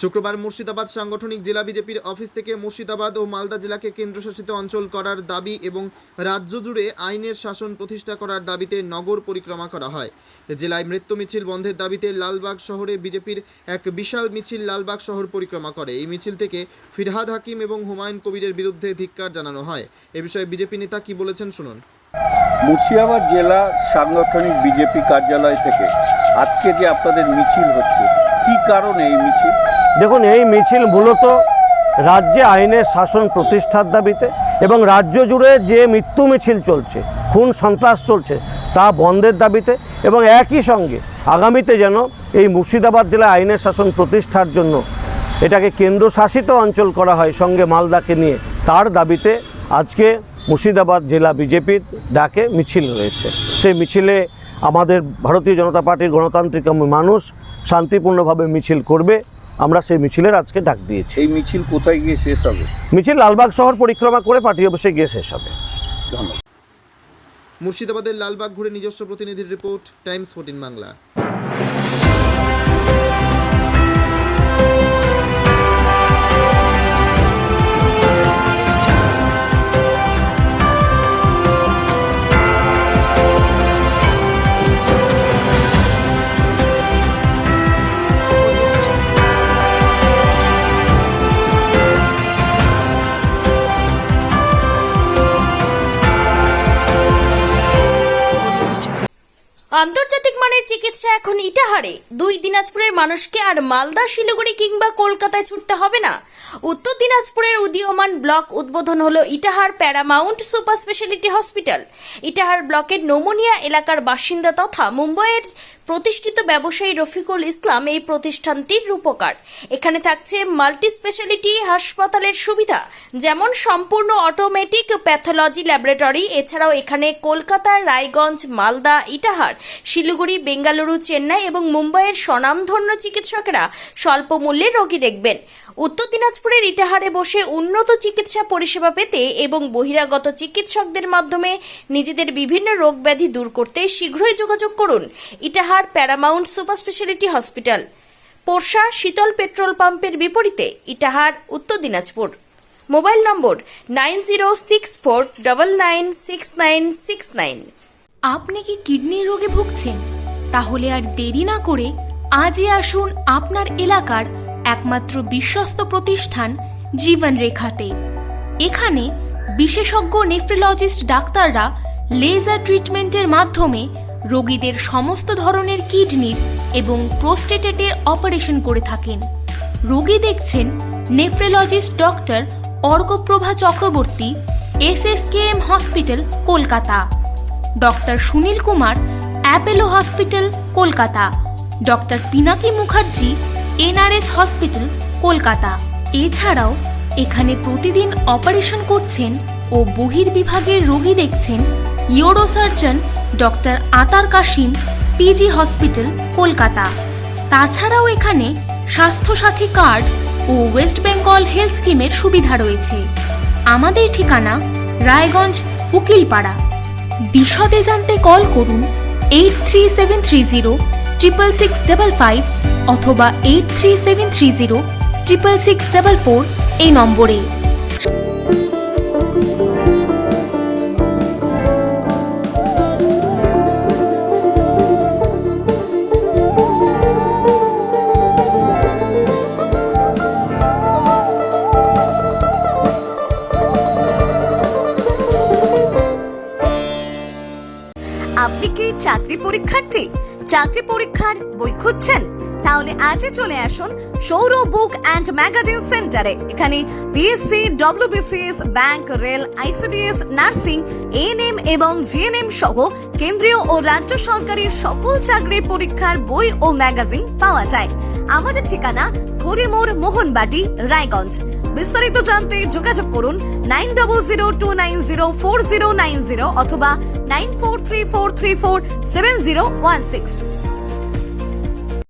শুক্রবার মুর্শিদাবাদ সাংগঠনিক জেলা বিজেপির অফিস থেকে মুর্শিদাবাদ ও মালদা জেলাকে কেন্দ্রশাসিত অঞ্চল করার দাবি এবং রাজ্য জুড়ে আইনের শাসন প্রতিষ্ঠা করার দাবিতে নগর পরিক্রমা করা হয়। জেলায় মৃত্যু মিছিল বন্ধের দাবিতে লালবাগ শহরে বিজেপির এক বিশাল মিছিল লালবাগ শহর পরিক্রমা করে। এই মিছিল থেকে ফিরহাদ হাকিম এবং হুমায়ুন কবিরের বিরুদ্ধে ধিক্কার জানানো হয়। এ বিষয়ে বিজেপি নেতা কি বলেছেন শুনুন। মুর্শিদাবাদ জেলা সাংগঠনিক বিজেপি কার্যালয় থেকে আজকে যে আপনাদের মিছিল হচ্ছে, কি কারণে এই মিছিল? দেখুন, এই মিছিল মূলত রাজ্যে আইনের শাসন প্রতিষ্ঠার দাবিতে এবং রাজ্য জুড়ে যে মৃত্যু মিছিল চলছে, খুন সন্ত্রাস চলছে, তা বন্ধের দাবিতে এবং একই সঙ্গে আগামীতে যেন এই মুর্শিদাবাদ জেলায় আইনের শাসন প্রতিষ্ঠার জন্য এটাকে কেন্দ্রশাসিত অঞ্চল করা হয় সঙ্গে মালদাকে নিয়ে, তার দাবিতে আজকে মুর্শিদাবাদ জেলা বিজেপির ডাকে মিছিল রয়েছে। সেই মিছিলে আমাদের ভারতীয় জনতা পার্টির গণতান্ত্রিক মানুষ শান্তিপূর্ণভাবে মিছিল করবে। আমরা সেই মিছিলের আজকে ডাক দিয়েছি। এই মিছিল কোথায় গিয়ে শেষ হবে? মিছিল লালবাগ শহর পরিক্রমা করে পার্টি অফিসে গিয়ে শেষ হবে। ধন্যবাদ। মুর্শিদাবাদের লালবাগ ঘুরে নিজস্ব প্রতিনিধির রিপোর্ট, টাইমস 14 বাংলা। আন্তর্জাতিক মানের চিকিৎসা এখন ইটাহারে। 2 দিনাজপুরের মানুষকে আর মালদা, শিলিগুড়ি কিংবা কলকাতায় ছুটতে হবে না। উত্তর দিনাজপুরের উদীয়মান ব্লক উদ্বোধন হলো Itahar Paramount super speciality hospital. Itahar ব্লকের নোমনিয়া এলাকার বাসিন্দা তথা মুম্বাইয়ের প্রতিষ্ঠিত ব্যবসায়ী রফিকুল ইসলাম এই প্রতিষ্ঠানটির রূপকার। এখানে থাকছে মাল্টি স্পেশালিটি হাসপাতালের সুবিধা, যেমন সম্পূর্ণ অটোমেটিক প্যাথোলজি ল্যাবরেটরি। এছাড়াও এখানে কলকাতা, রায়গঞ্জ, মালদা, ইটাহার, শিলিগুড়ি, বেঙ্গালুরু, চেন্নাই এবং মুম্বাইয়ের স্বনামধন্য চিকিৎসকেরা স্বল্প মূল্যে রোগী দেখবেন। উত্তর দিনাজপুরের ইটাহারে বসে উন্নত চিকিৎসা পরিষেবা পেতে এবং বহিরাগত চিকিৎসকদের মাধ্যমে নিজেদের বিভিন্ন রোগ ব্যাধি দূর করতে শীঘ্রই যোগাযোগ করুন Itahar Paramount super speciality hospital, পোরশা শীতল পেট্রোল পাম্পের বিপরীতে, ইটাহার, উত্তর দিনাজপুর। মোবাইল নম্বর 9064996969। আপনি কি কিডনি রোগে ভুগছেন? তাহলে আর দেরি না করে আজই আসুন আপনার এলাকার একমাত্র বিশ্বস্ত প্রতিষ্ঠান জীবন রেখাতে। এখানে বিশেষজ্ঞ নেফ্রোলজিস্ট ডাক্তাররা লেজার ট্রিটমেন্টের মাধ্যমে রোগীদের সমস্ত ধরনের কিডনির এবং প্রোস্টেটের অপারেশন করে থাকেন। রোগী দেখছেন nephrologist doctor Arkaprava Chakraborty, SSKM hospital, Kolkata. Doctor Sunil Kumar, Apollo hospital, Kolkata. Doctor Pinaki Mukherjee, NRS hospital, Kolkata. এছাড়াও এখানে প্রতিদিন অপারেশন করছেন ও বহির্বিভাগের রোগী দেখছেন ইউরোসার্জন ডক্টর আতার কাশিম, PG হসপিটাল, কলকাতা। তাছাড়াও এখানে স্বাস্থ্যসাথী কার্ড ও ওয়েস্ট বেঙ্গল হেলথ স্কিমের সুবিধা রয়েছে। আমাদের ঠিকানা রায়গঞ্জ, উকিলপাড়া। বিশদে জানতে কল করুন 8373066655 অথবা 8373066644 এই নম্বরে। আপনি কি চাকরি পরীক্ষার্থী? চাকরি পরীক্ষার বই খুঁজছেন? তাহলে আজই চলে আসুন সৌরভ বুক অ্যান্ড ম্যাগাজিন সেন্টারে। এখানে BSc, WBCS, bank, rail, ICDS, nursing, ANM এবং GNM সহ কেন্দ্রীয় ও রাজ্য সরকারি সকল চাকরির পরীক্ষার বই ও ম্যাগাজিন পাওয়া যায়। আমাদের ঠিকানা খড়িমোড়, মোহনবাটি, রায়গঞ্জ। বিস্তারিত জানতে যোগাযোগ করুন 9002904090 অথবা 9434347016।